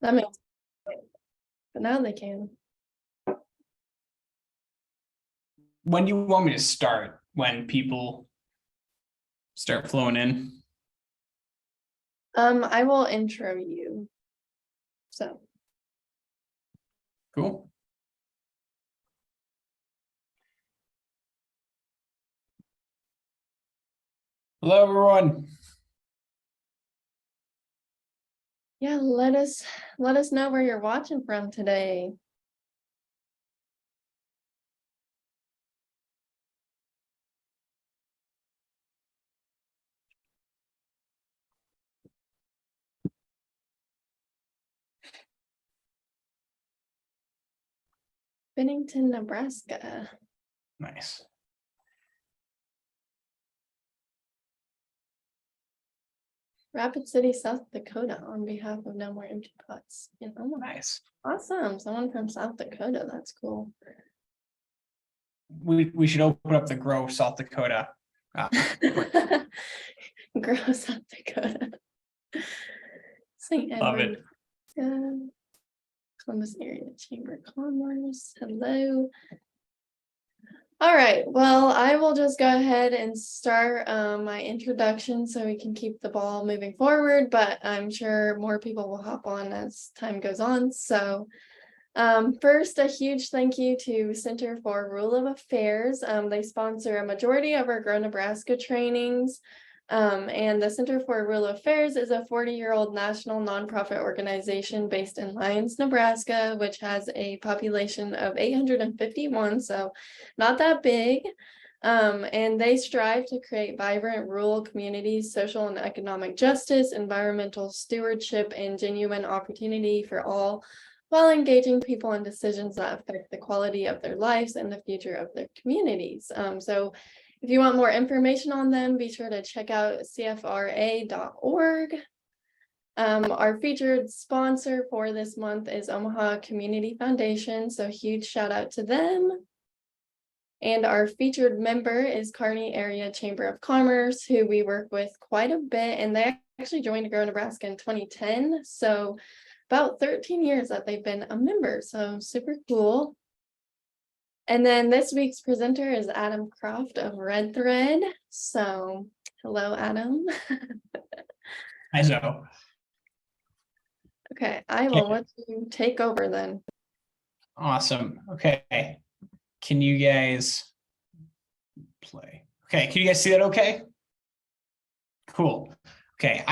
That makes sense. But now they can. When do you want me to start? When people start flowing in? I will intro you. So. Cool. Hello, everyone. Yeah, let us know where you're watching from today. Bennington, Nebraska. Nice. Rapid City, South Dakota, on behalf of No More Empty Pots. Oh, Nice. awesome. Someone from South Dakota. That's cool. We should open up the Grow South Dakota. Grow South Dakota. St. Love Edward. it. Columbus Area Chamber of Commerce. Hello. All right, well, I will just go ahead and start my introduction so we can keep the ball moving forward, but I'm sure more people will hop on as time goes on. So first, a huge thank you to Center for Rule of Affairs. They sponsor a majority of our Grow Nebraska trainings. And the Center for Rule of Affairs is a 40-year-old national nonprofit organization based in Lyons, Nebraska, which has a population of 851, so not that big. And they strive to create vibrant rural communities, social and economic justice, environmental stewardship, and genuine opportunity for all, while engaging people in decisions that affect the quality of their lives and the future of their communities. So if you want more information on them, be sure to check out cfra.org. Our featured sponsor for this month is Omaha Community Foundation, so huge shout out to them. And our featured member is Kearney Area Chamber of Commerce, who we work with quite a bit, and they actually joined Grow Nebraska in 2010, so about 13 years that they've been a member, so super cool. And then this week's presenter is Adam Kroft of redthread. So hello, Adam. Hi, Zoe. Okay, I will let you take over then. Awesome. Okay. Can you guys play? Okay, can you guys see that okay? Cool. Okay,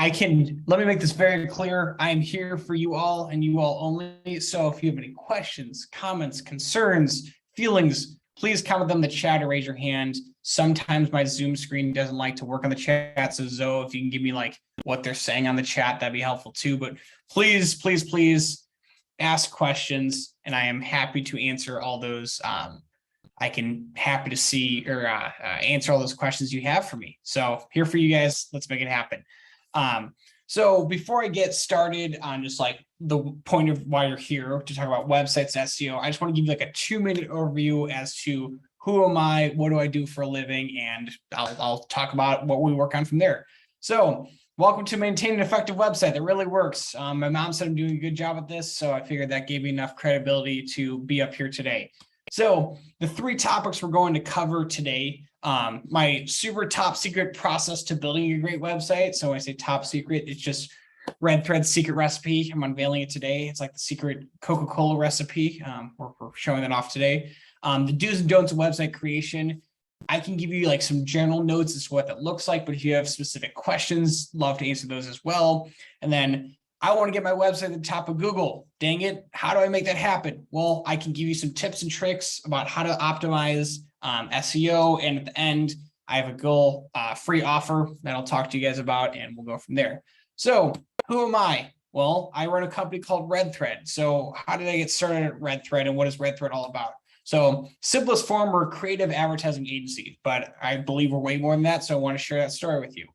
let me make this very clear. I am here for you all and you all only. So if you have any questions, comments, concerns, feelings, please comment them in the chat or raise your hand. Sometimes my Zoom screen doesn't like to work on the chat. So Zoe, if you can give me like what they're saying on the chat, that'd be helpful too. But please, please, please ask questions and I am happy to answer all those. Happy to see or answer all those questions you have for me. So here for you guys, let's make it happen. So before I get started on just like the point of why you're here to talk about websites, SEO, I just want to give you like a 2-minute overview as to who am I, what do I do for a living, and I'll talk about what we work on from there. So welcome to maintaining an effective website that really works. My mom said I'm doing a good job at this, so I figured that gave me enough credibility to be up here today. So the 3 topics we're going to cover today, my super top secret process to building a great website. So when I say top secret, it's just redthread's secret recipe. I'm unveiling it today. It's like the secret Coca-Cola recipe. We're showing that off today. The do's and don'ts of website creation. I can give you like some general notes as to what that looks like, but if you have specific questions, love to answer those as well. And then I want to get my website at the top of Google. Dang it. How do I make that happen? Well, I can give you some tips and tricks about how to optimize SEO. And at the end, I have a goal free offer that I'll talk to you guys about, and we'll go from there. So who am I? Well, I run a company called redthread. So how did I get started at redthread, and what is redthread all about? So simplest form, we're a creative advertising agency, but I believe we're way more than that. So I want to share that story with you.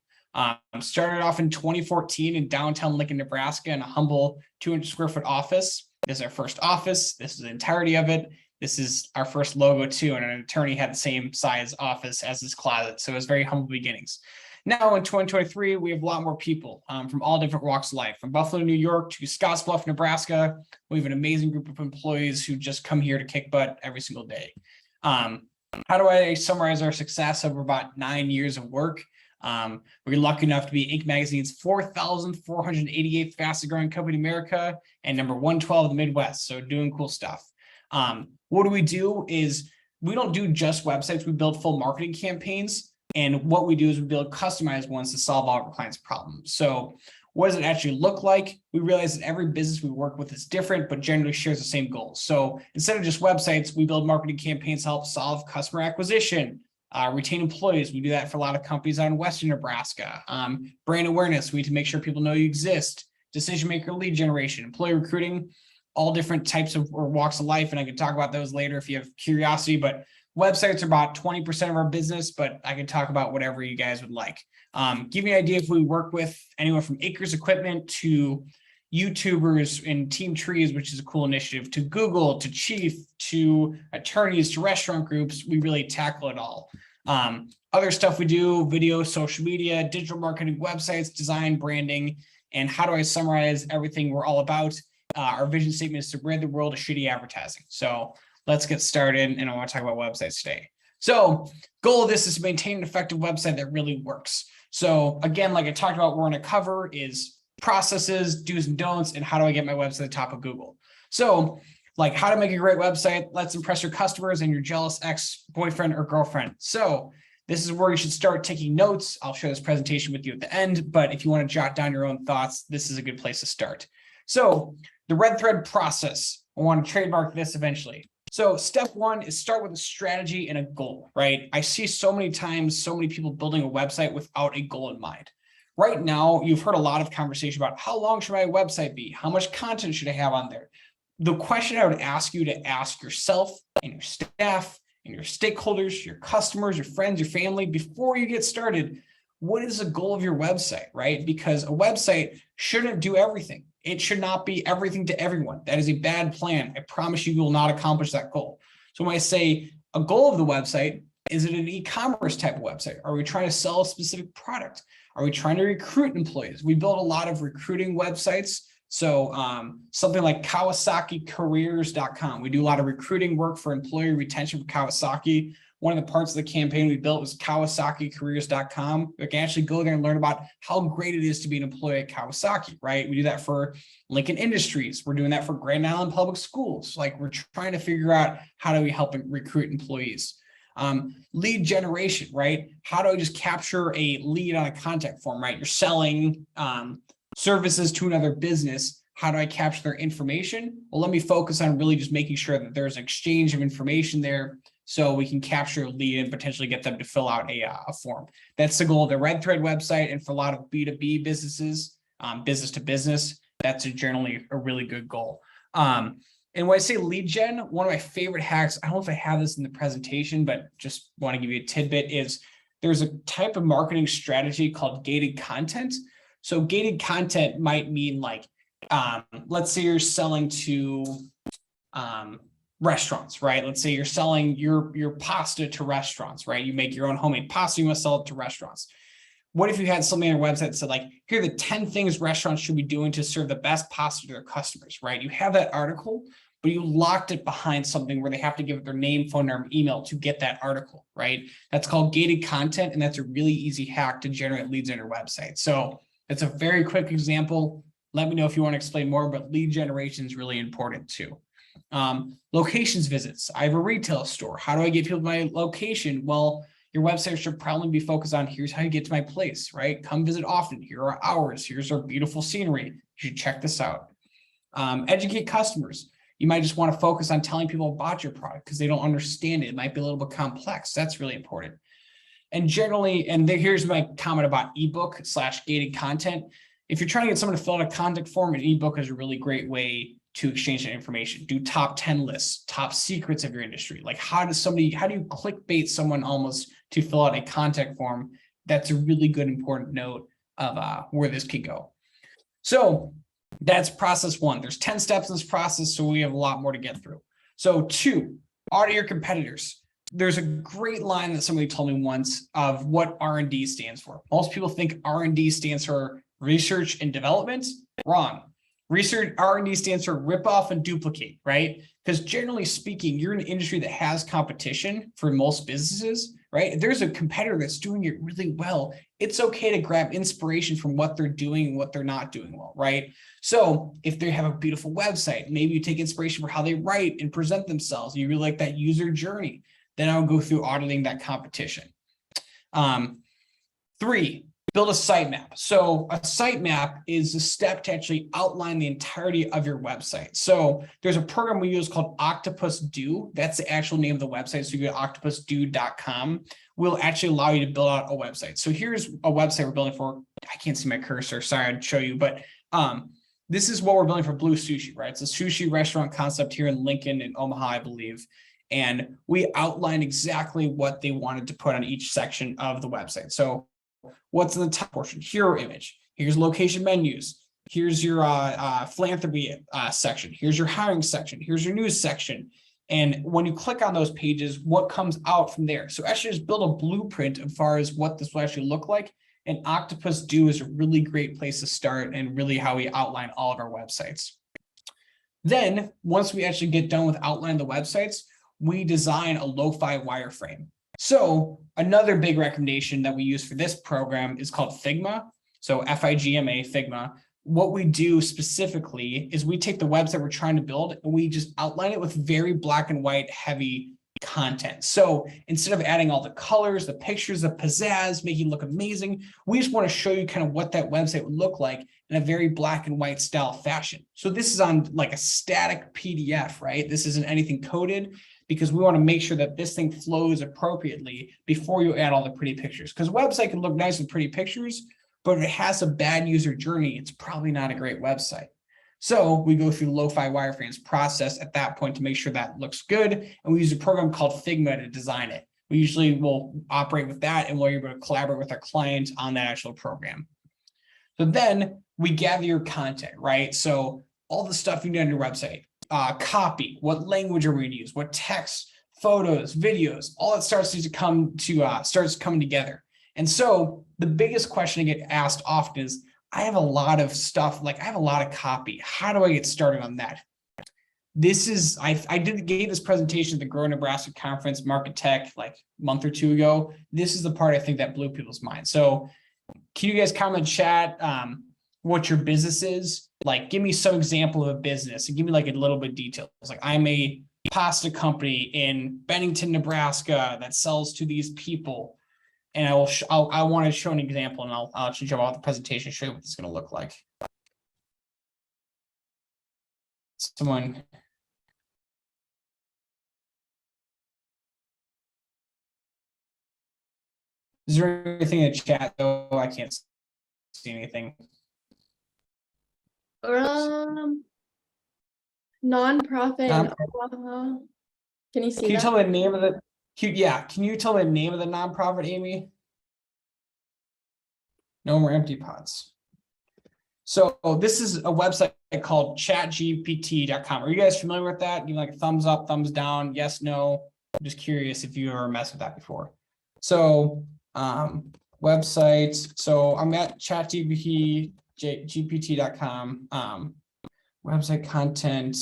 Started off in 2014 in downtown Lincoln, Nebraska, in a humble 200 square foot office. This is our first office. This is the entirety of it. This is our first logo too, and an attorney had the same size office as this closet. So it was very humble beginnings. Now in 2023, we have a lot more people from all different walks of life, from Buffalo, New York to Scottsbluff, Nebraska. We have an amazing group of employees who just come here to kick butt every single day. How do I summarize our success over about 9 years of work? We're lucky enough to be Inc. Magazine's 4,488th fastest growing company in America and number 112 in the Midwest. So doing cool stuff. What we do is we don't do just websites. We build full marketing campaigns. And what we do is we build customized ones to solve all of our clients' problems. So what does it actually look like? We realize that every business we work with is different, but generally shares the same goals. So instead of just websites, we build marketing campaigns to help solve customer acquisition, retain employees. We do that for a lot of companies out in Western Nebraska. Brand awareness, we need to make sure people know you exist. Decision maker lead generation, employee recruiting, all different types of or walks of life. And I can talk about those later if you have curiosity, but websites are about 20% of our business, but I can talk about whatever you guys would like. Give you an idea if we work with anyone from Acres Equipment to YouTubers in Team Trees, which is a cool initiative, to Google, to Chief, to attorneys, to restaurant groups. We really tackle it all. Other stuff we do, video, social media, digital marketing, websites, design, branding. And how do I summarize everything we're all about? Our vision statement is to rid the world of shitty advertising. So let's get started, and I want to talk about websites today. So goal of this is to maintain an effective website that really works. So again, like I talked about, we're going to cover is processes, do's and don'ts, and how do I get my website to the top of Google. So like how to make a great website, let's impress your customers and your jealous ex-boyfriend or girlfriend. So this is where you should start taking notes. I'll share this presentation with you at the end, but if you want to jot down your own thoughts, this is a good place to start. So the red thread process, I want to trademark this eventually. So step one is start with a strategy and a goal, right? I see so many times, so many people building a website without a goal in mind. Right now, you've heard a lot of conversation about how long should my website be? How much content should I have on there? The question I would ask you to ask yourself and your staff and your stakeholders, your customers, your friends, your family, before you get started, what is the goal of your website, right? Because a website shouldn't do everything. It should not be everything to everyone. That is a bad plan. I promise you will not accomplish that goal. So when I say a goal of the website, is it an e-commerce type of website? Are we trying to sell a specific product? Are we trying to recruit employees? We build a lot of recruiting websites. So something like KawasakiCareers.com. We do a lot of recruiting work for employee retention for Kawasaki. One of the parts of the campaign we built was KawasakiCareers.com. You can actually go there and learn about how great it is to be an employee at Kawasaki, right? We do that for Lincoln Industries. We're doing that for Grand Island Public Schools. Like we're trying to figure out how do we help recruit employees. Lead generation, right? How do I just capture a lead on a contact form, right? You're selling services to another business. How do I capture their information? Well, let me focus on really just making sure that there's an exchange of information there so we can capture a lead and potentially get them to fill out a form. That's the goal of the Red Thread website. And for a lot of B2B businesses, business to business, that's generally a really good goal. And when I say lead gen, one of my favorite hacks, I don't know if I have this in the presentation, but just want to give you a tidbit, is there's a type of marketing strategy called gated content. So gated content might mean like, let's say you're selling to restaurants, right? Let's say you're selling your pasta to restaurants, right? You make your own homemade pasta, you want to sell it to restaurants. What if you had something on your website that said like, here are the 10 things restaurants should be doing to serve the best pasta to their customers, right? You have that article, but you locked it behind something where they have to give their name, phone number, email to get that article, right? That's called gated content. And that's a really easy hack to generate leads on your website. So it's a very quick example. Let me know if you want to explain more, but lead generation is really important too. Locations visits. I have a retail store. How do I get people to my location? Well, your website should probably be focused on here's how you get to my place, right? Come visit often. Here are hours. Here's our beautiful scenery. You should check this out. Educate customers. You might just want to focus on telling people about your product because they don't understand it. It might be a little bit complex. That's really important. And generally, and here's my comment about ebook/gated content. If you're trying to get someone to fill out a contact form, an ebook is a really great way to exchange that information. Do top 10 lists, top secrets of your industry. Like how do you clickbait someone almost to fill out a contact form? That's a really good, important note of where this could go. So that's process one. There's 10 steps in this process, so we have a lot more to get through. So 2, audit your competitors. there's a great line that somebody told me once of what R&D stands for. Most people think R&D stands for research and development. Wrong. Research R&D stands for rip off and duplicate, right? Because generally speaking, you're in an industry that has competition for most businesses, right? If there's a competitor that's doing it really well, it's okay to grab inspiration from what they're doing and what they're not doing well, right? So if they have a beautiful website, maybe you take inspiration for how they write and present themselves. You really like that user journey. Then I'll go through auditing that competition. 3, build a sitemap. So a sitemap is a step to actually outline the entirety of your website. So there's a program we use called Octopus Do. That's the actual name of the website. So you go to octopusdo.com. Will actually allow you to build out a website. So here's a website we're building for. I can't see my cursor. Sorry, I'd show you, but this is what we're building for Blue Sushi, right? It's a sushi restaurant concept here in Lincoln and Omaha, I believe. And we outlined exactly what they wanted to put on each section of the website. So what's in the top portion? Hero image. Here's location menus. Here's your philanthropy section. Here's your hiring section. Here's your news section. And when you click on those pages, what comes out from there? So actually just build a blueprint as far as what this will actually look like. And Octopus Do is a really great place to start and really how we outline all of our websites. Then once we actually get done with outlining the websites, we design a lo-fi wireframe. So another big recommendation that we use for this program is called Figma. So Figma, Figma. What we do specifically is we take the website we're trying to build and we just outline it with very black and white heavy content. So instead of adding all the colors, the pictures, the pizzazz, making it look amazing, we just want to show you kind of what that website would look like in a very black and white style fashion. So this is on like a static PDF, right? This isn't anything coded, because we want to make sure that this thing flows appropriately before you add all the pretty pictures. Because a website can look nice with pretty pictures, but if it has a bad user journey, it's probably not a great website. So we go through the lo-fi wireframes process at that point to make sure that looks good. And we use a program called Figma to design it. We usually will operate with that and we're able to collaborate with our client on that actual program. So then we gather your content, right? So all the stuff you need on your website, copy, what language are we going to use, what text, photos, videos, all that starts coming together. And so the biggest question I get asked often is, I have a lot of stuff, like I have a lot of copy. How do I get started on that? This is, I gave this presentation at the Grow Nebraska Conference, Market Tech, like a month or two ago. This is the part I think that blew people's minds. So can you guys comment, chat, what your business is? Like, give me some example of a business and give me like a little bit of details. Like, I'm a pasta company in Bennington, Nebraska that sells to these people. And I want to show an example, and I'll jump out the presentation, show you what it's going to look like. Someone. Is there anything in the chat? though? I can't see anything. Nonprofit. Can you see Can you that? tell me the name of the? Yeah, can you tell me the name of the nonprofit, Amy? No more empty pots. So this is a website called chatgpt.com. Are you guys familiar with that? Give me like a thumbs up, thumbs down, yes, no. I'm just curious if you ever messed with that before. So websites. So I'm at chatgpt.com. Website content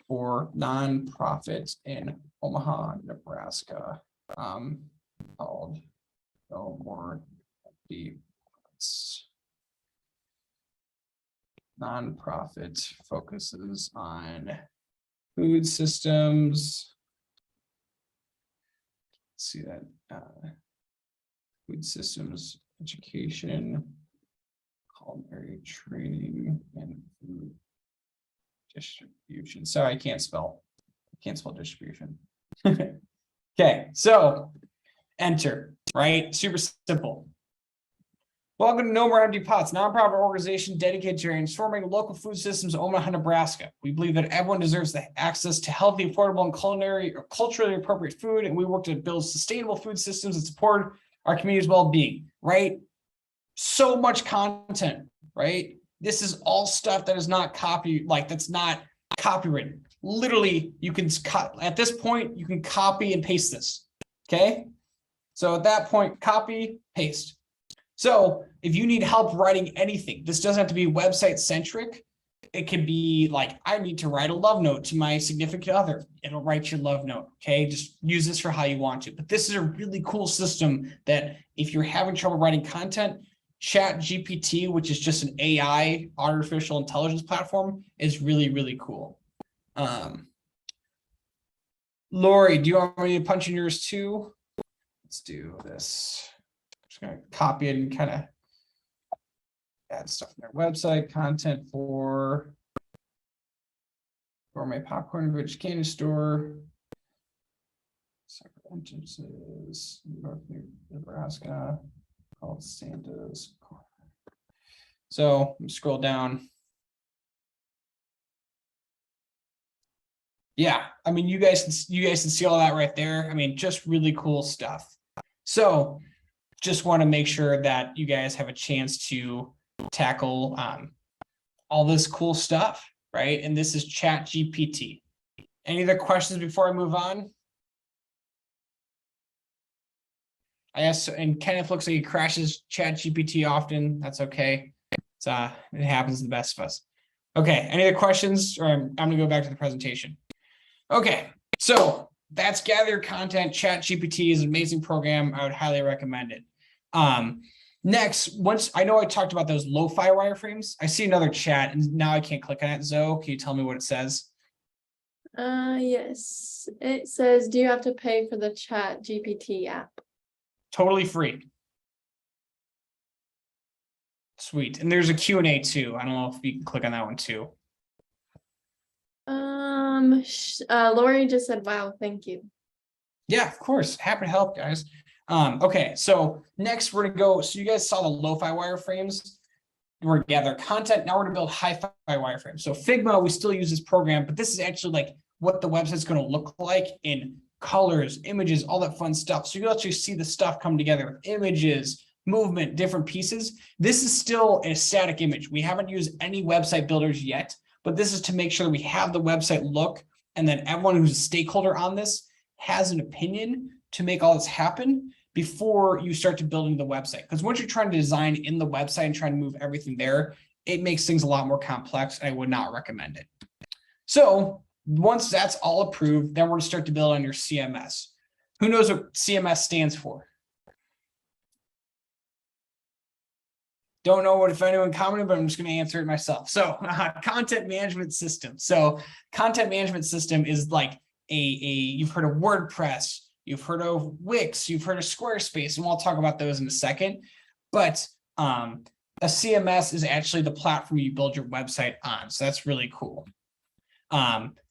for nonprofits in Omaha, Nebraska. Called No More Empty Pots. Nonprofit focuses on food systems. Let's see that food systems education, culinary training, and food distribution. Sorry, I can't spell distribution. Okay, so enter, right? Super simple. Welcome to No More Empty Pots, nonprofit organization dedicated to transforming local food systems in Omaha, Nebraska. We believe that everyone deserves the access to healthy, affordable, and culinary or culturally appropriate food, and we work to build sustainable food systems that support our community's well-being, right? So much content, right? This is all stuff that is not that's not copywritten. Literally, you can cut at this point, you can copy and paste this. Okay. So at that point, copy, paste. So if you need help writing anything, this doesn't have to be website centric. It could be like, I need to write a love note to my significant other. It'll write your love note. Okay. Just use this for how you want to. But this is a really cool system that if you're having trouble writing content, ChatGPT, which is just an AI, artificial intelligence platform, is really, really cool. Lori, do you want me to punch in yours too? Let's do this. I'm just going to copy it and kind of add stuff on their website, content for my popcorn rich candy store. Separate entrances, North Nebraska, called Santa's Corner. So scroll down. Yeah, I mean, you guys can see all that right there. I mean, just really cool stuff. So just want to make sure that you guys have a chance to tackle all this cool stuff, right? And this is ChatGPT. Any other questions before I move on? I asked, and Kenneth looks like he crashes ChatGPT often. That's okay. It's it happens to the best of us. Okay, any other questions? Or I'm gonna go back to the presentation. Okay, so that's Gather Your Content. ChatGPT is an amazing program. I would highly recommend it. Next, once I know I talked about those lo-fi wireframes, I see another chat and now I can't click on it. Zoe, can you tell me what it says? Yes, it says, do you have to pay for the ChatGPT app? Totally free. Sweet. And there's a Q&A too. I don't know if you can click on that one too. Lori just said, wow, thank you. Yeah, of course. Happy to help, guys. Okay, so next we're gonna go. So you guys saw the lo-fi wireframes. We're gonna gather content. Now we're gonna build hi-fi wireframes. So Figma, we still use this program, but this is actually like what the website's gonna look like in colors, images, all that fun stuff. So you actually see the stuff come together with images, movement, different pieces. This is still a static image. We haven't used any website builders yet, but this is to make sure that we have the website look and then everyone who's a stakeholder on this has an opinion to make all this happen before you start to build into the website. Because once you're trying to design in the website and trying to move everything there, it makes things a lot more complex and I would not recommend it. So once that's all approved, then we're going to start to build on your CMS. Who knows what CMS stands for? Don't know what if anyone commented, but I'm just going to answer it myself. So content management system. So content management system is like you've heard of WordPress, you've heard of Wix, you've heard of Squarespace, and we'll talk about those in a second. But a CMS is actually the platform you build your website on. So that's really cool.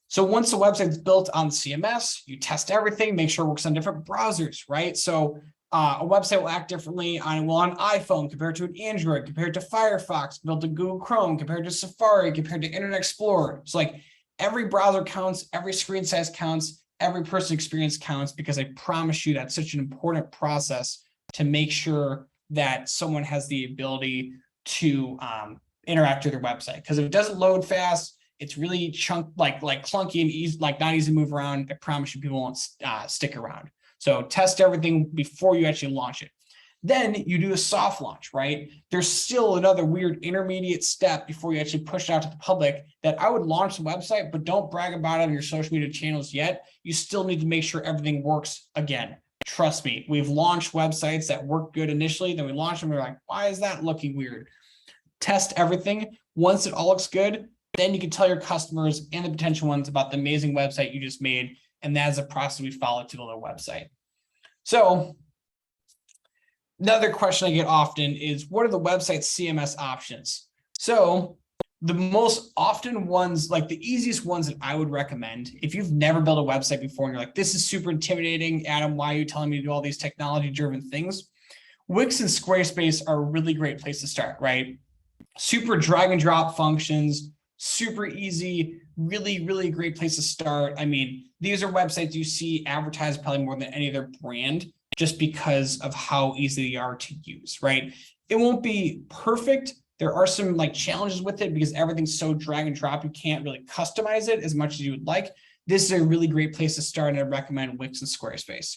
So once the website's built on CMS, you test everything, make sure it works on different browsers, right? So a website will act differently on iPhone compared to an Android, compared to Firefox, built to Google Chrome, compared to Safari, compared to Internet Explorer. So like every browser counts, every screen size counts, every person experience counts, because I promise you that's such an important process to make sure that someone has the ability to interact with their website. Because if it doesn't load fast, it's really clunky and easy, like not easy to move around. I promise you people won't stick around. So test everything before you actually launch it. Then you do a soft launch, right? There's still another weird intermediate step before you actually push it out to the public that I would launch the website, but don't brag about it on your social media channels yet. You still need to make sure everything works again. Trust me, we've launched websites that work good initially, then we launch them, we're like, why is that looking weird? Test everything. Once it all looks good, then you can tell your customers and the potential ones about the amazing website you just made. And that is a process we follow to build a website. So another question I get often is, what are the website CMS options? So the most often ones, like the easiest ones that I would recommend, if you've never built a website before and you're like, this is super intimidating, Adam, why are you telling me to do all these technology-driven things? Wix and Squarespace are a really great place to start, right? Super drag and drop functions, super easy, really, really great place to start. I mean, these are websites you see advertised probably more than any other brand just because of how easy they are to use, right? It won't be perfect. There are some like challenges with it because everything's so drag and drop, you can't really customize it as much as you would like. This is a really great place to start, and I recommend Wix and Squarespace.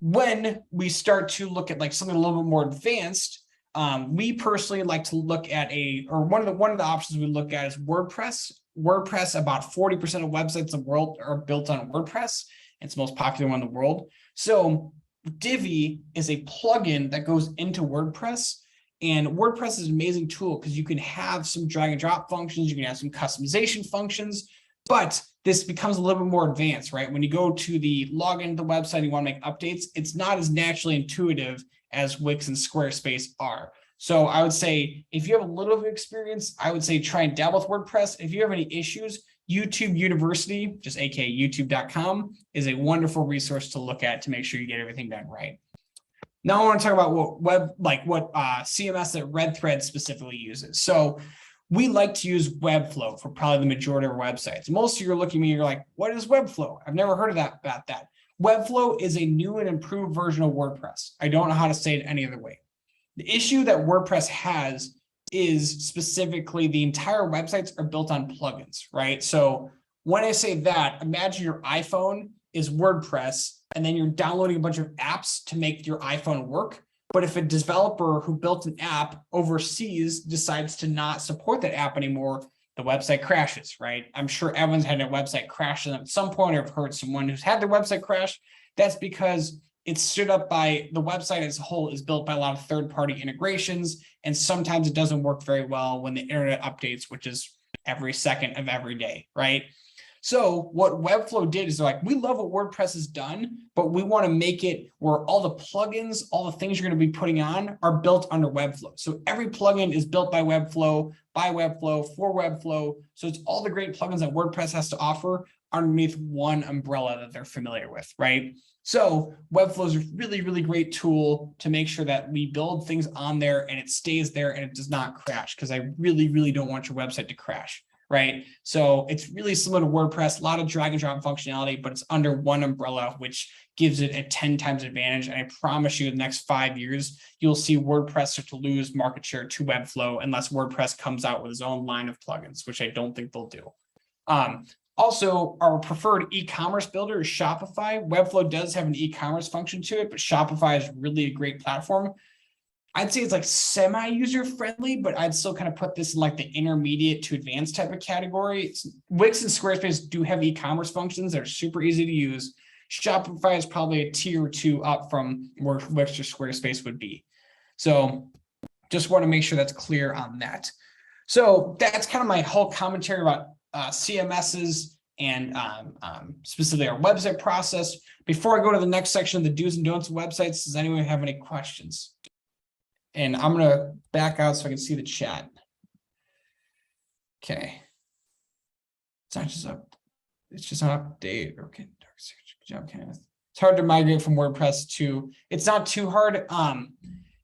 When we start to look at like something a little bit more advanced, we personally like to look at one of the options we look at is WordPress. WordPress, about 40% of websites in the world are built on WordPress. It's the most popular one in the world. So Divi is a plugin that goes into WordPress, and WordPress is an amazing tool because you can have some drag and drop functions, you can have some customization functions, but this becomes a little bit more advanced, right? When you go to the login to the website, you want to make updates, it's not as naturally intuitive as Wix and Squarespace are. So I would say if you have a little bit of experience, I would say try and dabble with WordPress. If you have any issues, YouTube University, just aka youtube.com, is a wonderful resource to look at to make sure you get everything done right. Now I want to talk about what CMS that redthread specifically uses. So we like to use Webflow for probably the majority of our websites. Most of you are looking at me, you're like, what is Webflow? I've never heard of that about that. Webflow is a new and improved version of WordPress. I don't know how to say it any other way. The issue that WordPress has is specifically the entire websites are built on plugins, right? So when I say that, imagine your iPhone is WordPress, and then you're downloading a bunch of apps to make your iPhone work. But if a developer who built an app overseas decides to not support that app anymore, the website crashes, right? I'm sure everyone's had a website crash at some point, or I've heard someone who's had their website crash. That's because it's stood up by the website as a whole is built by a lot of third-party integrations, and sometimes it doesn't work very well when the internet updates, which is every second of every day, right? So what Webflow did is they're like, we love what WordPress has done, but we want to make it where all the plugins, all the things you're going to be putting on are built under Webflow. So every plugin is built by Webflow, for Webflow. So it's all the great plugins that WordPress has to offer underneath one umbrella that they're familiar with, right? So Webflow is a really, really great tool to make sure that we build things on there and it stays there and it does not crash, because I really, really don't want your website to crash, right? So it's really similar to WordPress, a lot of drag and drop functionality, but it's under one umbrella, which gives it a 10 times advantage. And I promise you in the next 5 years, you'll see WordPress start to lose market share to Webflow unless WordPress comes out with its own line of plugins, which I don't think they'll do. Also, our preferred e-commerce builder is Shopify. Webflow does have an e-commerce function to it, but Shopify is really a great platform. I'd say it's like semi-user friendly, but I'd still kind of put this in like the intermediate to advanced type of category. Wix and Squarespace do have e-commerce functions that are super easy to use. Shopify is probably a tier or two up from where Wix or Squarespace would be. So just want to make sure that's clear on that. So that's kind of my whole commentary about CMSs and specifically our website process. Before I go to the next section, the do's and don'ts of websites, does anyone have any questions? And I'm going to back out so I can see the chat. Okay. It's not just up. It's just an update. Okay. Good job, Kenneth. It's hard to migrate from WordPress to, it's not too hard.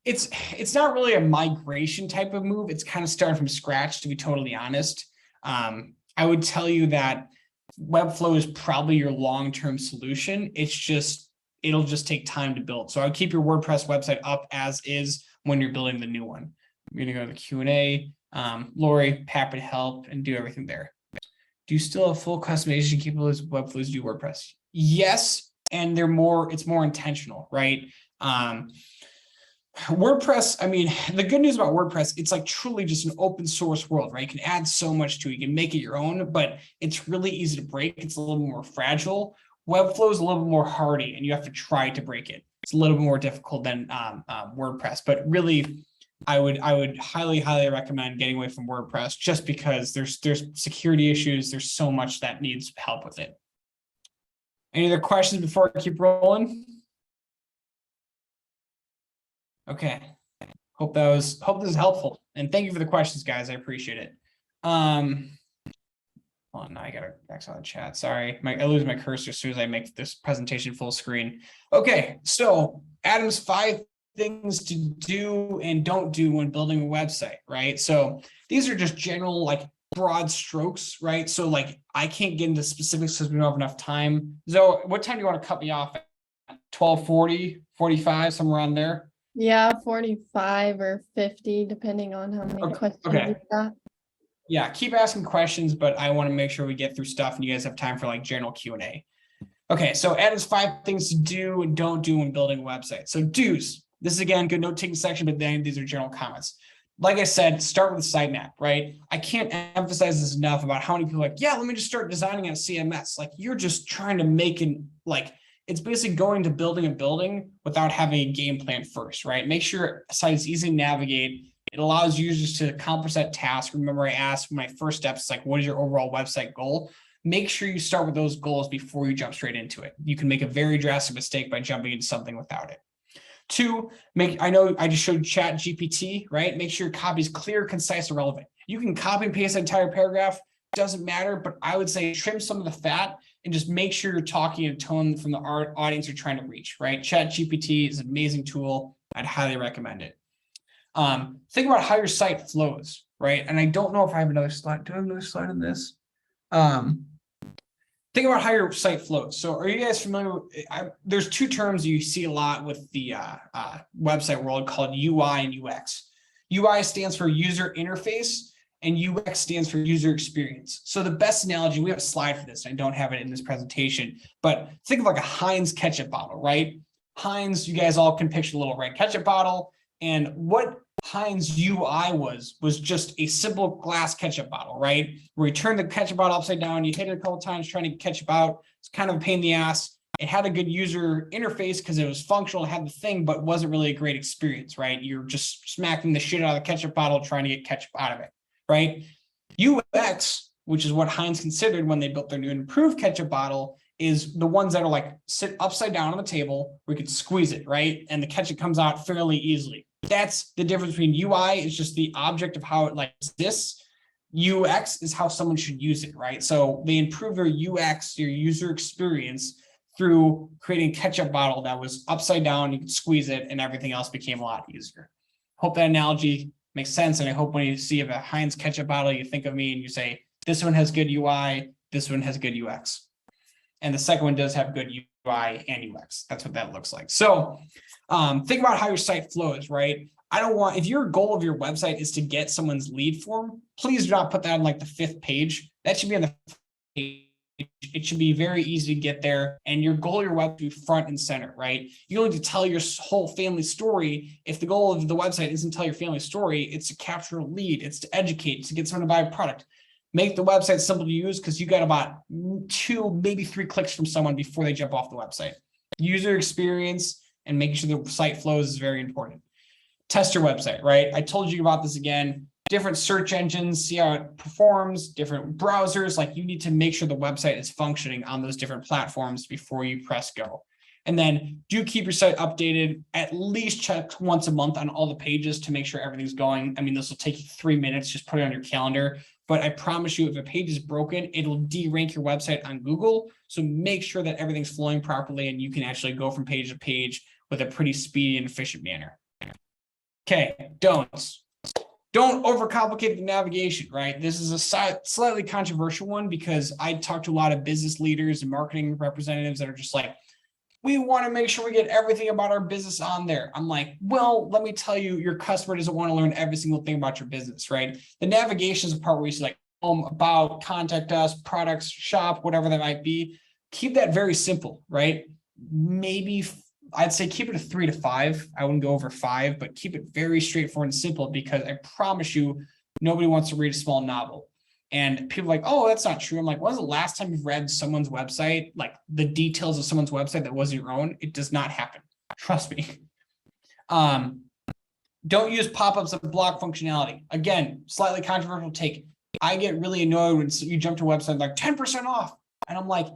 It's not really a migration type of move. It's kind of starting from scratch, to be totally honest. I would tell you that Webflow is probably your long-term solution. It'll just take time to build. So I would keep your WordPress website up as is when you're building the new one. I'm going to go to the Q&A. Lori, happy to help and do everything there. Do you still have full customization capabilities of Webflows do WordPress? Yes, and it's more intentional, right? WordPress, I mean, the good news about WordPress, it's like truly just an open source world, right? You can add so much to it. You can make it your own, but it's really easy to break. It's a little more fragile. Webflow is a little bit more hardy, and you have to try to break it. It's a little bit more difficult than WordPress, but really, I would highly, highly recommend getting away from WordPress just because there's security issues. There's so much that needs help with it. Any other questions before I keep rolling? Okay. Hope this is helpful. And thank you for the questions, guys. I appreciate it. Hold on, now I gotta X out the chat. Sorry. I lose my cursor as soon as I make this presentation full screen. Okay, so Adam's 5 things to do and don't do when building a website, right? So these are just general, like, broad strokes, right? So like I can't get into specifics because we don't have enough time. Zoe, what time do you want to cut me off at? 12:40, 45, somewhere around there? Yeah, 45 or 50, depending on how many questions you've got. Yeah, keep asking questions, but I want to make sure we get through stuff and you guys have time for like general Q&A. Okay, so Adam's 5 things to do and don't do when building a website. So do's. This is again good note-taking section, but then these are general comments. Like I said, start with a sitemap, right? I can't emphasize this enough about how many people are like, yeah, let me just start designing a CMS. Like you're just trying to make it like it's basically going to building a building without having a game plan first, right? Make sure a site is easy to navigate. It allows users to accomplish that task. Remember, I asked my first steps like, what is your overall website goal? Make sure you start with those goals before you jump straight into it. You can make a very drastic mistake by jumping into something without it. 2, I know I just showed Chat GPT, right? Make sure your copy is clear, concise, and relevant. You can copy and paste an entire paragraph, doesn't matter, but I would say trim some of the fat and just make sure you're talking in a tone from the audience you're trying to reach, right? Chat GPT is an amazing tool. I'd highly recommend it. Think about how your site flows, right? And I don't know if I have another slide. Do I have another slide on this? Think about how your site flows. So are you guys familiar with, there's 2 terms you see a lot with the website world called UI and UX. UI stands for user interface and UX stands for user experience. So the best analogy, we have a slide for this, I don't have it in this presentation, but think of like a Heinz ketchup bottle, right? Heinz, you guys all can picture a little red ketchup bottle, and what Heinz UI was just a simple glass ketchup bottle, right? Where you turn the ketchup bottle upside down, you hit it a couple times trying to get ketchup out. It's kind of a pain in the ass. It had a good user interface because it was functional, it had the thing, but wasn't really a great experience, right? You're just smacking the shit out of the ketchup bottle trying to get ketchup out of it, right? UX, which is what Heinz considered when they built their new and improved ketchup bottle, is the ones that are like sit upside down on the table where you could squeeze it, right? And the ketchup comes out fairly easily. That's the difference between UI is just the object of how it like exists. UX is how someone should use it, right? So they improve their UX, your user experience, through creating a ketchup bottle that was upside down, you could squeeze it, and everything else became a lot easier. Hope that analogy makes sense. And I hope when you see a Heinz ketchup bottle, you think of me and you say, this one has good UI, this one has good UX. And the second one does have good UI and UX. That's what that looks like. So think about how your site flows, right? I don't want, if your goal of your website is to get someone's lead form, please do not put that on like the 5th page. That should be on the page. It should be very easy to get there. And your goal of your website should be front and center, right? You don't need to tell your whole family story. If the goal of the website isn't to tell your family story, it's to capture a lead, it's to educate, it's to get someone to buy a product. Make the website simple to use because you got about 2, maybe 3 clicks from someone before they jump off the website. User experience and making sure the site flows is very important. Test your website, right? I told you about this again. Different search engines, see how it performs, different browsers. Like you need to make sure the website is functioning on those different platforms before you press go. And then do keep your site updated. At least check once a month on all the pages to make sure everything's going. I mean, this will take you 3 minutes. Just put it on your calendar. But I promise you, if a page is broken, it'll de-rank your website on Google. So make sure that everything's flowing properly and you can actually go from page to page with a pretty speedy and efficient manner. Okay, don'ts. Don't overcomplicate the navigation, right? This is a slightly controversial one because I talk to a lot of business leaders and marketing representatives that are just like, we want to make sure we get everything about our business on there. I'm like, well, let me tell you, your customer doesn't want to learn every single thing about your business, right? The navigation is a part where you say like, about, contact us, products, shop, whatever that might be. Keep that very simple, right? Maybe I'd say keep it a 3 to 5. I wouldn't go over 5, but keep it very straightforward and simple because I promise you, nobody wants to read a small novel. And people are like, oh, that's not true. I'm like, when's the last time you've read someone's website, like the details of someone's website that wasn't your own? It does not happen. Trust me. Don't use pop-ups of block functionality. Again, slightly controversial take. I get really annoyed when you jump to a website like 10% off. And I'm like,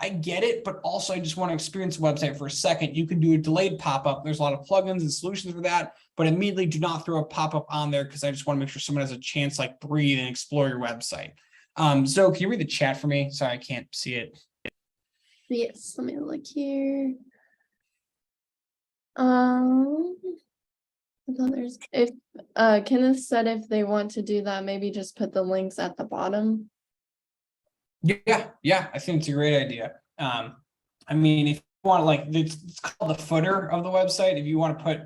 I get it, but also I just want to experience the website for a second. You can do a delayed pop-up. There's a lot of plugins and solutions for that, but immediately do not throw a pop-up on there because I just want to make sure someone has a chance like breathe and explore your website. Zoe, can you read the chat for me? Sorry, I can't see it. Yes, let me look here. I thought there's if Kenneth said if they want to do that, maybe just put the links at the bottom. Yeah, I think it's a great idea. I mean, if you want, like, it's called the footer of the website. If you want to put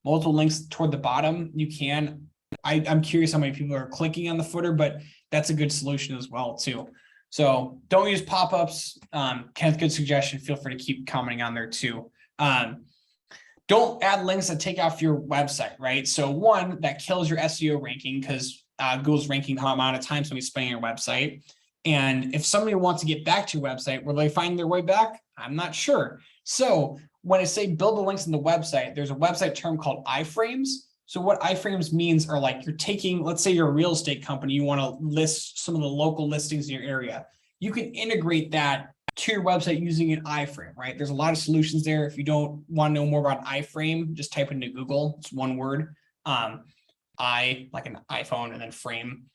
multiple links toward the bottom, you can. I'm curious how many people are clicking on the footer, but that's a good solution as well too. So don't use pop-ups. Kenneth, good suggestion. Feel free to keep commenting on there too. Don't add links that take off your website, right? So one, that kills your SEO ranking because Google's ranking how amount of time somebody's spending on your website. And if somebody wants to get back to your website, will they find their way back? I'm not sure. So when I say build the links in the website, there's a website term called iframes. So what iframes means are like you're taking, let's say you're a real estate company, you want to list some of the local listings in your area. You can integrate that to your website using an iframe, right? There's a lot of solutions there. If you don't want to know more about iframe, just type into Google. It's one word. I like an iPhone and then frame.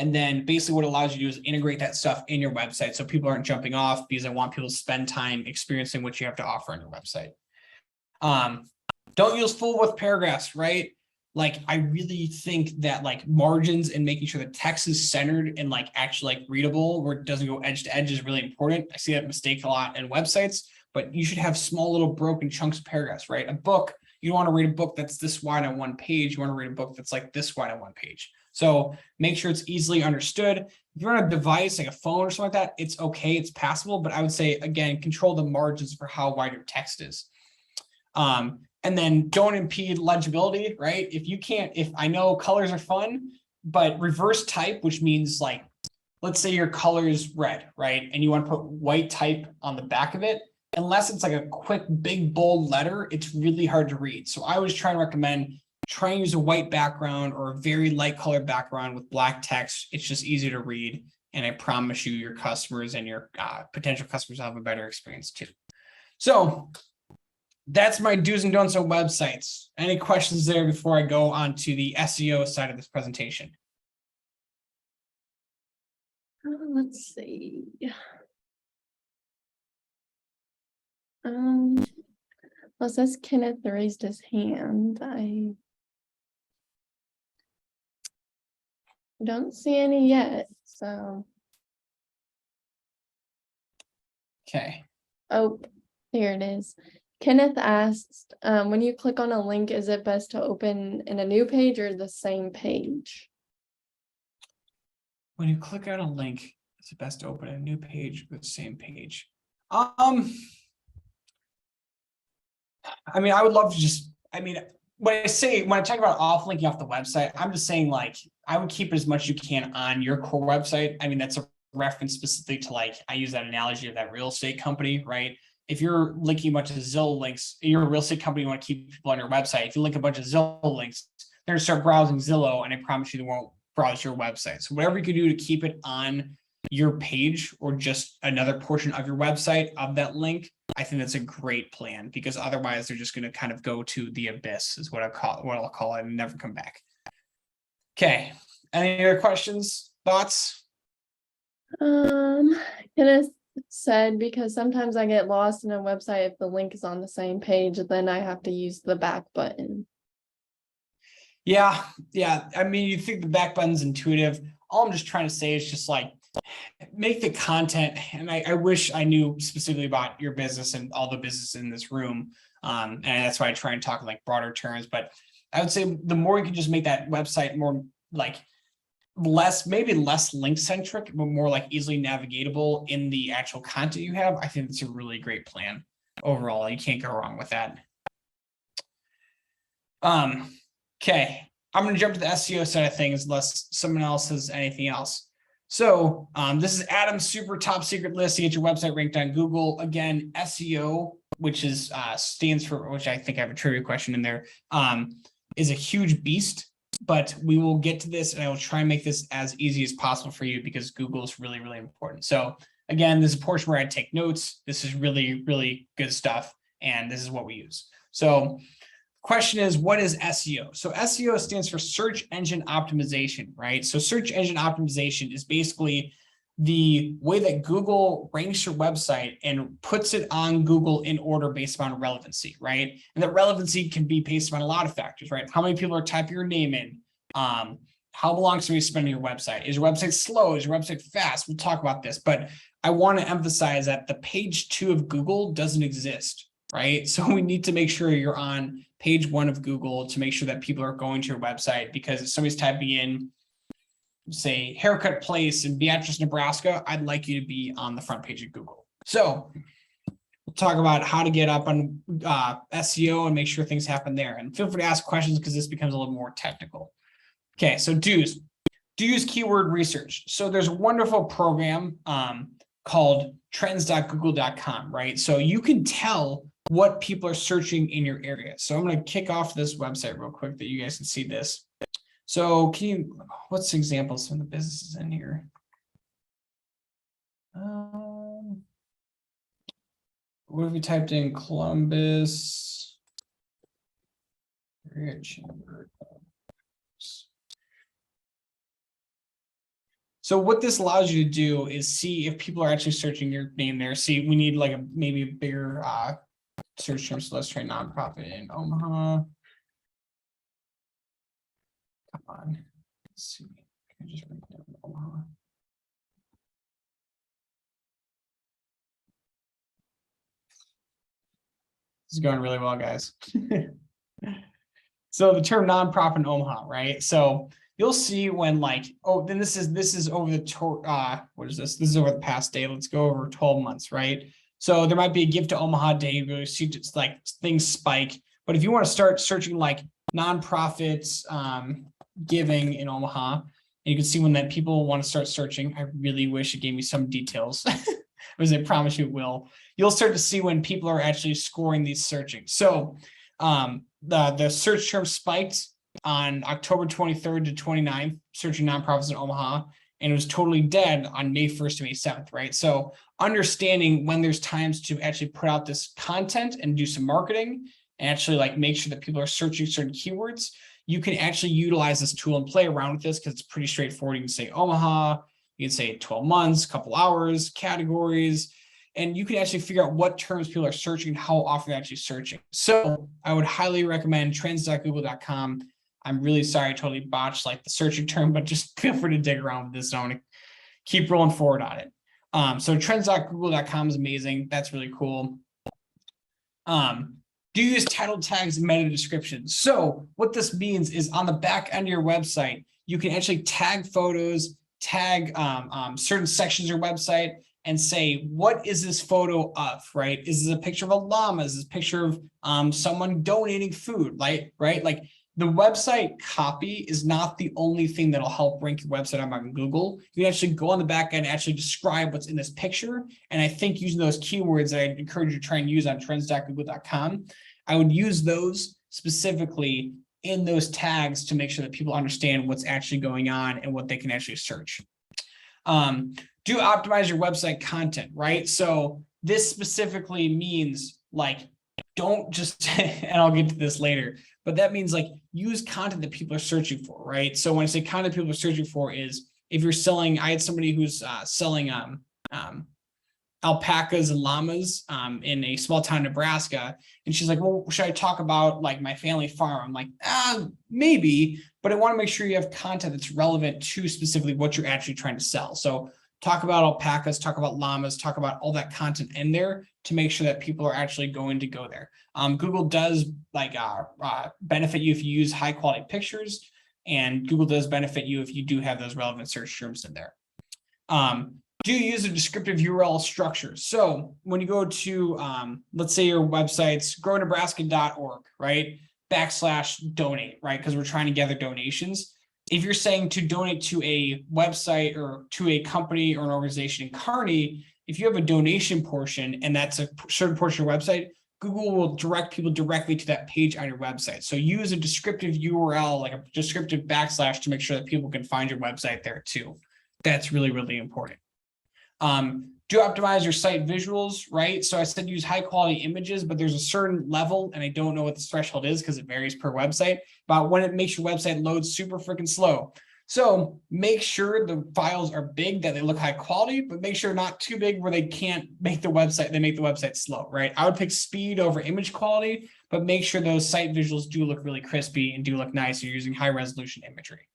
And then basically what it allows you to do is integrate that stuff in your website so people aren't jumping off, because I want people to spend time experiencing what you have to offer on your website. Don't use full width paragraphs, right? Like I really think that like margins and making sure the text is centered and like actually like readable where it doesn't go edge to edge is really important. I see that mistake a lot in websites, but you should have small little broken chunks of paragraphs, right? A book, you don't want to read a book that's this wide on one page. You want to read a book that's like this wide on one page. So make sure it's easily understood. If you're on a device like a phone or something like that, it's okay, it's passable, but I would say, again, control the margins for how wide your text is. And then don't impede legibility, right? If I know colors are fun, but reverse type, which means like, let's say your color is red, right? And you want to put white type on the back of it, unless it's like a quick, big, bold letter, it's really hard to read. So I always try and recommend try and use a white background or a very light color background with black text. It's just easier to read. And I promise you, your customers and your potential customers will have a better experience too. So that's my do's and don'ts on websites. Any questions there before I go on to the SEO side of this presentation? Let's see. Well, it says Kenneth raised his hand. I don't see any yet, so. Okay. Oh, here it is. Kenneth asked, when you click on a link, is it best to open in a new page or the same page? When you click on a link, it's best to open a new page or the same page. I mean, I would love to just, I mean, when I talk about off linking off the website, I'm just saying like, I would keep as much as you can on your core website. I mean, that's a reference specifically to like, I use that analogy of that real estate company, right? If you're linking a bunch of Zillow links, you're a real estate company, you want to keep people on your website. If you link a bunch of Zillow links, they're going to start browsing Zillow, and I promise you they won't browse your website. So whatever you can do to keep it on your page or just another portion of your website of that link, I think that's a great plan, because otherwise they're just going to kind of go to the abyss is what I'll call it and never come back. Okay. Any other questions, thoughts? Kenneth said, because sometimes I get lost in a website if the link is on the same page, then I have to use the back button. Yeah. I mean, you think the back button's intuitive. All I'm just trying to say is just like, make the content, and I wish I knew specifically about your business and all the business in this room. And that's why I try and talk like broader terms, but I would say the more you can just make that website more like maybe less link centric, but more like easily navigatable in the actual content you have, I think it's a really great plan overall. You can't go wrong with that. Okay, I'm going to jump to the SEO side of things unless someone else has anything else. So this is Adam's super top secret list to get your website ranked on Google. Again, SEO, which is stands for, which I think I have a trivia question in there, is a huge beast. But we will get to this, and I will try and make this as easy as possible for you, because Google is really, really important. So again, this is a portion where I take notes. This is really, really good stuff, and this is what we use. So question is, what is SEO? So SEO stands for search engine optimization, right? So search engine optimization is basically the way that Google ranks your website and puts it on Google in order based on relevancy, right? And that relevancy can be based on a lot of factors, right? How many people are typing your name in? How long somebody spending on your website? Is your website slow? Is your website fast? We'll talk about this, but I want to emphasize that the page 2 of Google doesn't exist, right? So we need to make sure you're on page 1 of Google to make sure that people are going to your website, because if somebody's typing in say haircut place in Beatrice, Nebraska, I'd like you to be on the front page of Google. So we'll talk about how to get up on SEO and make sure things happen there. And feel free to ask questions because this becomes a little more technical. Okay, so do's. Do use keyword research. So there's a wonderful program called trends.google.com, right? So you can tell what people are searching in your area. So I'm going to kick off this website real quick that you guys can see this. So what's examples from the businesses in here? What have we typed in? Columbus area chamber. So what this allows you to do is see if people are actually searching your name there. See, we need like maybe a bigger search term. So let's try nonprofit in Omaha. Come on. Let's see. Can I just write down Omaha? This is going really well, guys. So the term nonprofit in Omaha, right? So you'll see when then this is over the what is this? This is over the past day. Let's go over 12 months, right? So there might be a Give to Omaha day. You see just like things spike. But if you want to start searching like nonprofits giving in Omaha, and you can see when that people want to start searching. I really wish it gave me some details. Because I promise you it will. You'll start to see when people are actually scoring these searching. So the search term spiked on October 23rd to 29th, searching nonprofits in Omaha, and it was totally dead on May 1st to May 7th, right? So understanding when there's times to actually put out this content and do some marketing and actually like make sure that people are searching certain keywords, you can actually utilize this tool and play around with this because it's pretty straightforward. You can say Omaha, you can say 12 months, couple hours, categories, and you can actually figure out what terms people are searching, how often they're actually searching. So I would highly recommend trends.google.com. I'm really sorry I totally botched like the searching term, but just feel free to dig around with this. I want to keep rolling forward on it. So trends.google.com is amazing. That's really cool. Do you use title tags and meta descriptions? So what this means is on the back end of your website, you can actually tag photos, tag certain sections of your website and say, what is this photo of, right? Is this a picture of a llama? Is this a picture of someone donating food, right? Like the website copy is not the only thing that'll help rank your website on Google. You can actually go on the back end and actually describe what's in this picture. And I think using those keywords that I encourage you to try and use on trends.google.com, I would use those specifically in those tags to make sure that people understand what's actually going on and what they can actually search. Do optimize your website content, right? So this specifically means like, don't just, and I'll get to this later, but that means like use content that people are searching for, right? So when I say content people are searching for is if you're selling, I had somebody who's selling alpacas and llamas in a small town in Nebraska. And she's like, well, should I talk about like my family farm? I'm like, maybe, but I want to make sure you have content that's relevant to specifically what you're actually trying to sell. So talk about alpacas, talk about llamas, talk about all that content in there to make sure that people are actually going to go there. Google does like benefit you if you use high quality pictures, and Google does benefit you if you do have those relevant search terms in there. Do you use a descriptive URL structure? So when you go to, let's say your website's grownebraska.org, right? /donate, right? Because we're trying to gather donations. If you're saying to donate to a website or to a company or an organization in Kearney, if you have a donation portion and that's a certain portion of your website, Google will direct people directly to that page on your website. So use a descriptive URL, like a descriptive / to make sure that people can find your website there too. That's really, really important. Do optimize your site visuals, right? So I said use high quality images, but there's a certain level, and I don't know what the threshold is because it varies per website, about when it makes your website load super freaking slow. So make sure the files are big, that they look high quality, but make sure not too big where they can't make the website, they make the website slow, right? I would pick speed over image quality, but make sure those site visuals do look really crispy and do look nice. You're using high resolution imagery.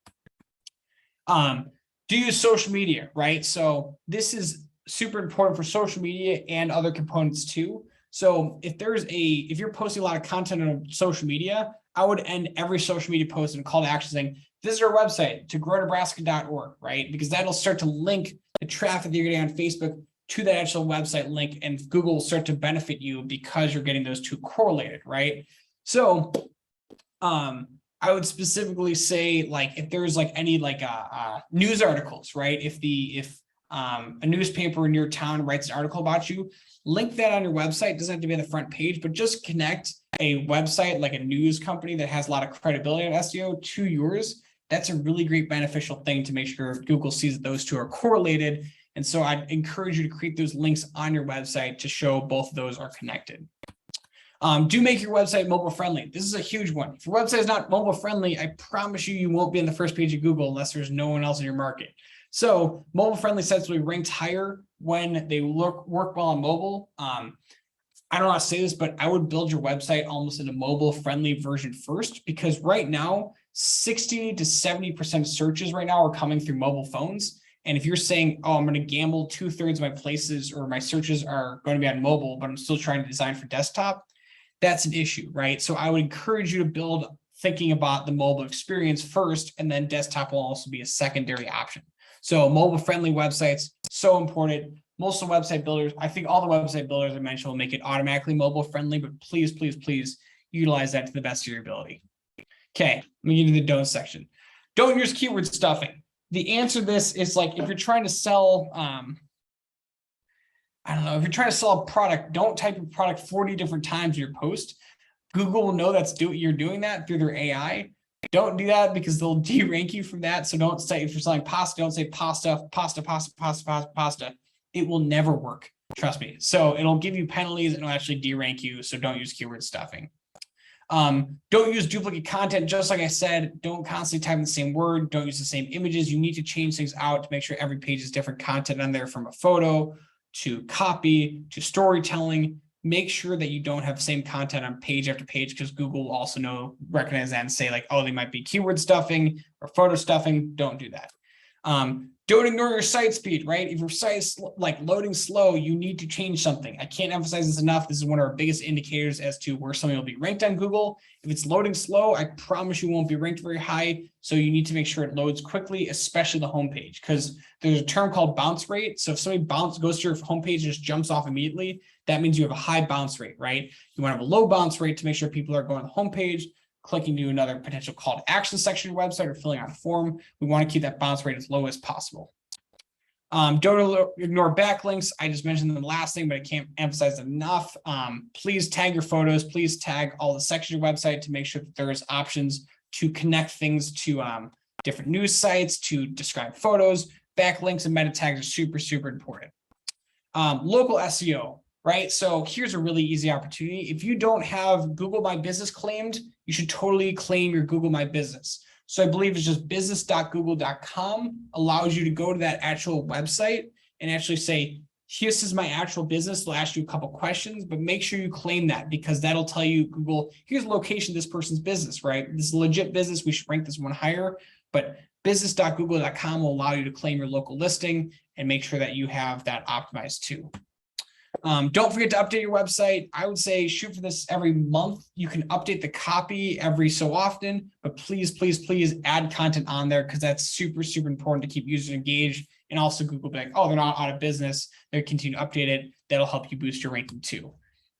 Do you use social media, right? So this is super important for social media and other components too. So if you're posting a lot of content on social media, I would end every social media post and call to action saying, visit our website to grownebraska.org, right? Because that'll start to link the traffic that you're getting on Facebook to that actual website link, and Google will start to benefit you because you're getting those two correlated, right? So I would specifically say, like, if there's like any like news articles, right? If a newspaper in your town writes an article about you, link that on your website. It doesn't have to be on the front page, but just connect a website like a news company that has a lot of credibility on SEO to yours. That's a really great beneficial thing to make sure Google sees that those two are correlated. And so I'd encourage you to create those links on your website to show both of those are connected. Do make your website mobile friendly. This is a huge one. If your website is not mobile friendly, I promise you, you won't be on the first page of Google unless there's no one else in your market. So mobile friendly sites will be ranked higher when they work well on mobile. I don't know how to say this, but I would build your website almost in a mobile friendly version first, because right now, 60 to 70% of searches right now are coming through mobile phones. And if you're saying, oh, I'm going to gamble 2/3 of my places or my searches are going to be on mobile, but I'm still trying to design for desktop, that's an issue, right? So I would encourage you to build thinking about the mobile experience first, and then desktop will also be a secondary option. So mobile friendly websites, so important. Most of the website builders, I think all the website builders I mentioned will make it automatically mobile friendly, but please, please, please utilize that to the best of your ability. Okay, let me get into the don't section. Don't use keyword stuffing. The answer to this is, like, if you're trying to sell, I don't know, if you're trying to sell a product, don't type your product 40 different times in your post. Google will know you're doing that through their AI. Don't do that because they'll de-rank you from that. So don't say, if you're selling pasta, don't say pasta, pasta, pasta, pasta, pasta, pasta. It will never work. Trust me. So it'll give you penalties and it'll actually de-rank you. So don't use keyword stuffing. Don't use duplicate content. Just like I said, don't constantly type in the same word. Don't use the same images. You need to change things out to make sure every page is different content on there, from a photo to copy to storytelling. Make sure that you don't have the same content on page after page, because Google will also recognize that and say, like, oh, they might be keyword stuffing or photo stuffing. Don't do that. Don't ignore your site speed, right? If your site is like loading slow, you need to change something. I can't emphasize this enough. This is one of our biggest indicators as to where something will be ranked on Google. If it's loading slow, I promise you won't be ranked very high. So you need to make sure it loads quickly, especially the homepage, because there's a term called bounce rate. So if somebody goes to your homepage and just jumps off immediately, that means you have a high bounce rate, right? You want to have a low bounce rate to make sure people are going to the homepage, clicking to another potential call to action section of your website, or filling out a form. We want to keep that bounce rate as low as possible. Don't ignore backlinks. I just mentioned the last thing, but I can't emphasize it enough. Please tag your photos. Please tag all the sections of your website to make sure that there's options to connect things to different news sites, to describe photos. Backlinks and meta tags are super, super important. Local SEO, right? So here's a really easy opportunity. If you don't have Google My Business claimed, you should totally claim your Google My Business. So I believe it's just business.google.com allows you to go to that actual website and actually say, this is my actual business. They'll ask you a couple questions, but make sure you claim that, because that'll tell you, Google, here's the location of this person's business, right? This is a legit business. We should rank this one higher, but business.google.com will allow you to claim your local listing and make sure that you have that optimized too. Don't forget to update your website. I would say shoot for this every month. You can update the copy every so often, but please, please, please add content on there, because that's super, super important to keep users engaged. And also Google will be like, oh, they're not out of business. They continue to update it. That'll help you boost your ranking too.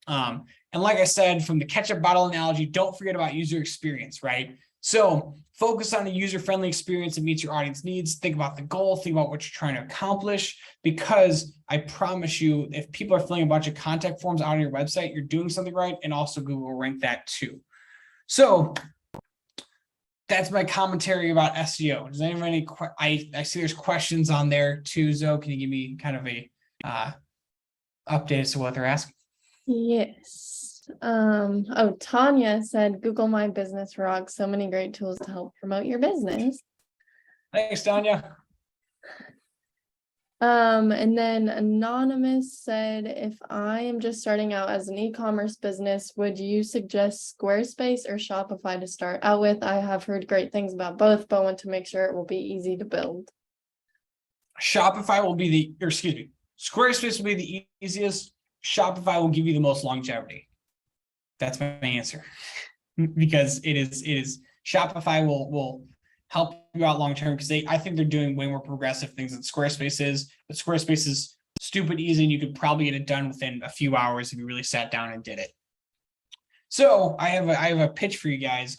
And like I said, from the ketchup bottle analogy, don't forget about user experience, right? So focus on a user-friendly experience that meets your audience needs. Think about the goal, think about what you're trying to accomplish, because I promise you, if people are filling a bunch of contact forms out on your website, you're doing something right, and also Google will rank that too. So that's my commentary about SEO. Does anybody, I see there's questions on there too, Zoe. Can you give me kind of a update as to what they're asking? Yes. Oh, Tanya said, Google My Business rocks. So many great tools to help promote your business. Thanks, Tanya. And then Anonymous said, if I am just starting out as an e-commerce business, would you suggest Squarespace or Shopify to start out with? I have heard great things about both, but want to make sure it will be easy to build. Shopify will be Squarespace will be the easiest. Shopify will give you the most longevity. That's my answer. because it is Shopify will help you out long term because I think they're doing way more progressive things than Squarespace is, but Squarespace is stupid easy and you could probably get it done within a few hours if you really sat down and did it. So I have a pitch for you guys.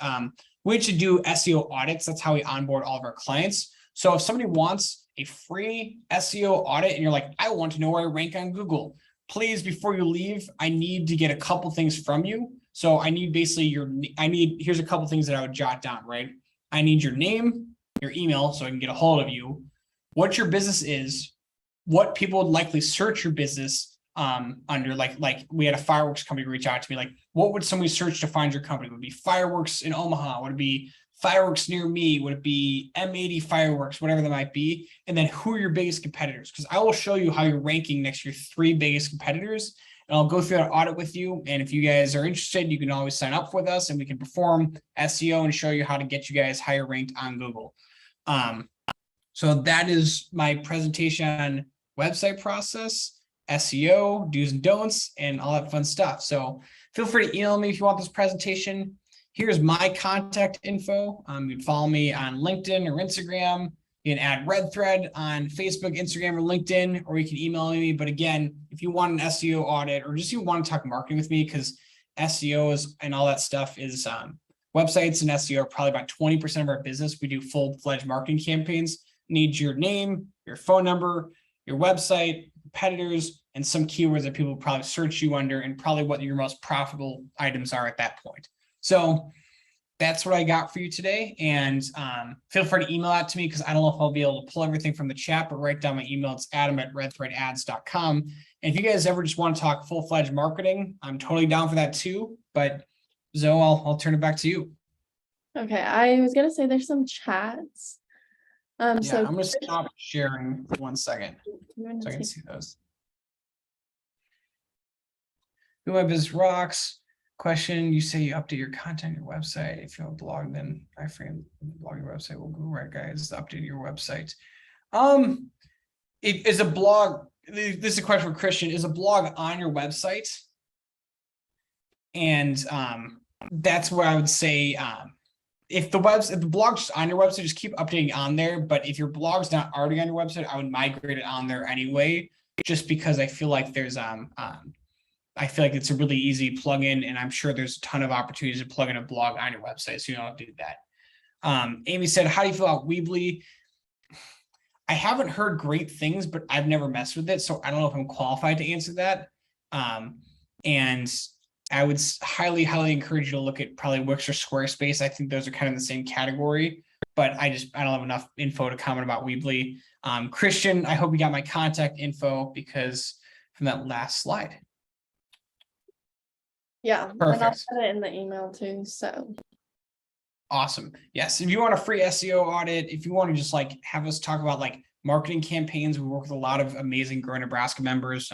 We should do SEO audits. That's how we onboard all of our clients. So if somebody wants a free SEO audit and you're like, I want to know where I rank on Google, please, before you leave, I need to get a couple things from you. So I need basically here's a couple things that I would jot down, right? I need your name, your email, so I can get a hold of you, what your business is, what people would likely search your business under, like we had a fireworks company reach out to me, like, what would somebody search to find your company? Would it be fireworks in Omaha? Would it be fireworks near me? Would it be M80 fireworks, whatever that might be? And then who are your biggest competitors? Because I will show you how you're ranking next to your 3 biggest competitors. And I'll go through that audit with you. And if you guys are interested, you can always sign up with us and we can perform SEO and show you how to get you guys higher ranked on Google. So that is my presentation on website process, SEO, do's and don'ts, and all that fun stuff. So feel free to email me if you want this presentation. Here's my contact info. You can follow me on LinkedIn or Instagram. You can add redthread on Facebook, Instagram, or LinkedIn, or you can email me. But again, if you want an SEO audit or just you want to talk marketing with me, because SEO is and all that stuff is websites and SEO are probably about 20% of our business. We do full-fledged marketing campaigns. Need your name, your phone number, your website, competitors, and some keywords that people will probably search you under, and probably what your most profitable items are at that point. So that's what I got for you today. And feel free to email that to me because I don't know if I'll be able to pull everything from the chat, but write down my email. It's adam@redthreadads.com. And if you guys ever just want to talk full-fledged marketing, I'm totally down for that too. But Zoe, I'll turn it back to you. Okay, I was gonna say there's some chats. Yeah, So I'm gonna stop sharing for 1 second you wanna so I can take- see those. Who My Business Rocks. Question, you say you update your content on your website. If you have a blog, then I frame blog your website. Will go right, guys. Update your website. It is a blog. This is a question for Christian. Is a blog on your website? And that's where I would say if the blog's on your website, just keep updating on there. But if your blog's not already on your website, I would migrate it on there anyway, just because I feel like there's I feel like it's a really easy plug-in, and I'm sure there's a ton of opportunities to plug in a blog on your website, so you don't do that. Amy said, how do you feel about Weebly? I haven't heard great things, but I've never messed with it, so I don't know if I'm qualified to answer that. And I would highly, highly encourage you to look at probably Wix or Squarespace. I think those are kind of the same category, but I don't have enough info to comment about Weebly. Christian, I hope you got my contact info because from that last slide. Yeah, and I'll Perfect. put it in the email too. So Awesome. Yes. If you want a free SEO audit, if you want to just like have us talk about like marketing campaigns, we work with a lot of amazing Grow Nebraska members.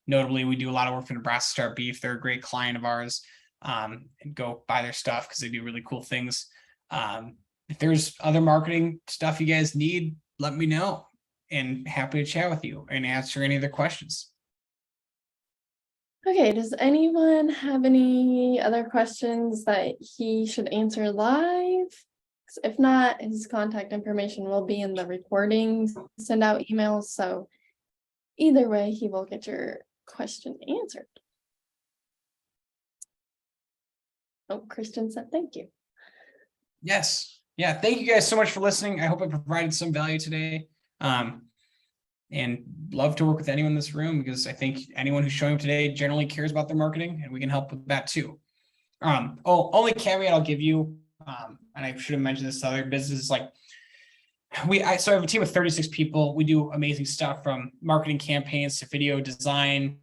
Notably, we do a lot of work for Nebraska Start Beef. They're a great client of ours. And go buy their stuff because they do really cool things. If there's other marketing stuff you guys need, let me know. And happy to chat with you and answer any other questions. okay, does anyone have any other questions that he should answer live? 'Cause if not, his contact information will be in the recordings, send out emails, so either way, he will get your question answered. Oh, Christian said thank you. Yes. Yeah. Thank you guys so much for listening. I hope I provided some value today. And love to work with anyone in this room because I think anyone who's showing up today generally cares about their marketing and we can help with that too. Only caveat I'll give you, and I should have mentioned this to other businesses, like so I have a team of 36 people. We do amazing stuff from marketing campaigns to video design,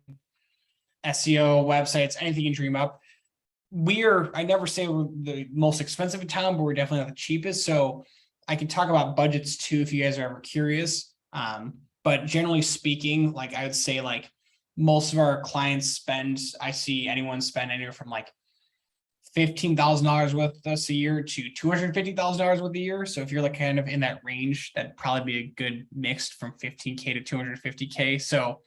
SEO, websites, anything you can dream up. I never say we're the most expensive in town, but we're definitely not the cheapest. So I can talk about budgets too if you guys are ever curious. But generally speaking, like I would say like most of our clients I see anyone spend anywhere from like $15,000 with us a year to $250,000 with a year. So if you're like kind of in that range, that'd probably be a good mix from 15K to 250K. So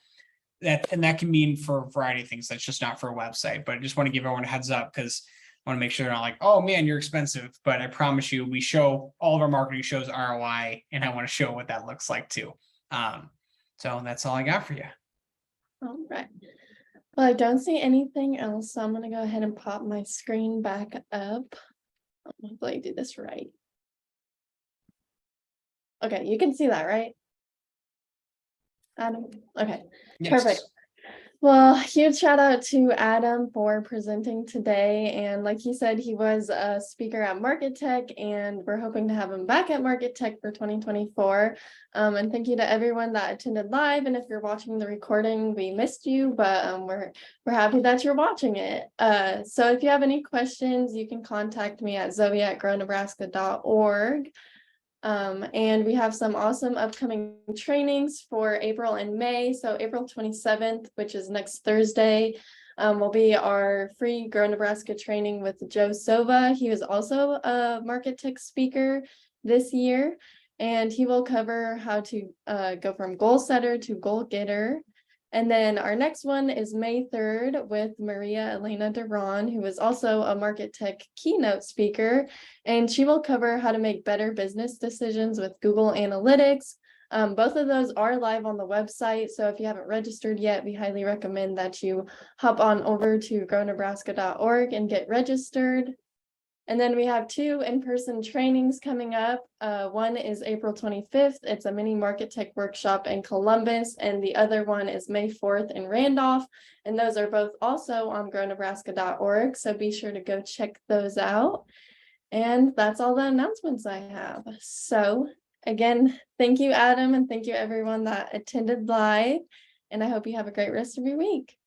that can mean for a variety of things. That's just not for a website, but I just want to give everyone a heads up because want to make sure they're not like, oh man, you're expensive. But I promise you, we show all of our marketing shows ROI, and I want to show what that looks like too. So that's all I got for you. All right. Well, I don't see anything else, so I'm gonna go ahead and pop my screen back up. Hopefully I do this right. Okay, you can see that, right? Adam? Okay, Yes. perfect. Well, huge shout out to Adam for presenting today. And like he said, he was a speaker at Market Tech, and we're hoping to have him back at Market Tech for 2024. And thank you to everyone that attended live. And if you're watching the recording, we missed you, but we're happy that you're watching it. So if you have any questions, you can contact me at zoe@grownebraska.org. And we have some awesome upcoming trainings for April and May. So April 27th, which is next Thursday, will be our free Grow Nebraska training with Joe Sova. He was also a Market Tech speaker this year, and he will cover how to go from goal setter to goal getter. And then our next one is May 3rd with Maria Elena Duran, who is also a Market Tech keynote speaker, and she will cover how to make better business decisions with Google Analytics. Both of those are live on the website, so if you haven't registered yet, we highly recommend that you hop on over to grownebraska.org and get registered. And then we have 2 in-person trainings coming up. One is April 25th. It's a mini Market Tech workshop in Columbus, and the other one is May 4th in Randolph. And those are both also on grownebraska.org, so be sure to go check those out. And that's all the announcements I have. So again, thank you, Adam, and thank you everyone that attended live. And I hope you have a great rest of your week.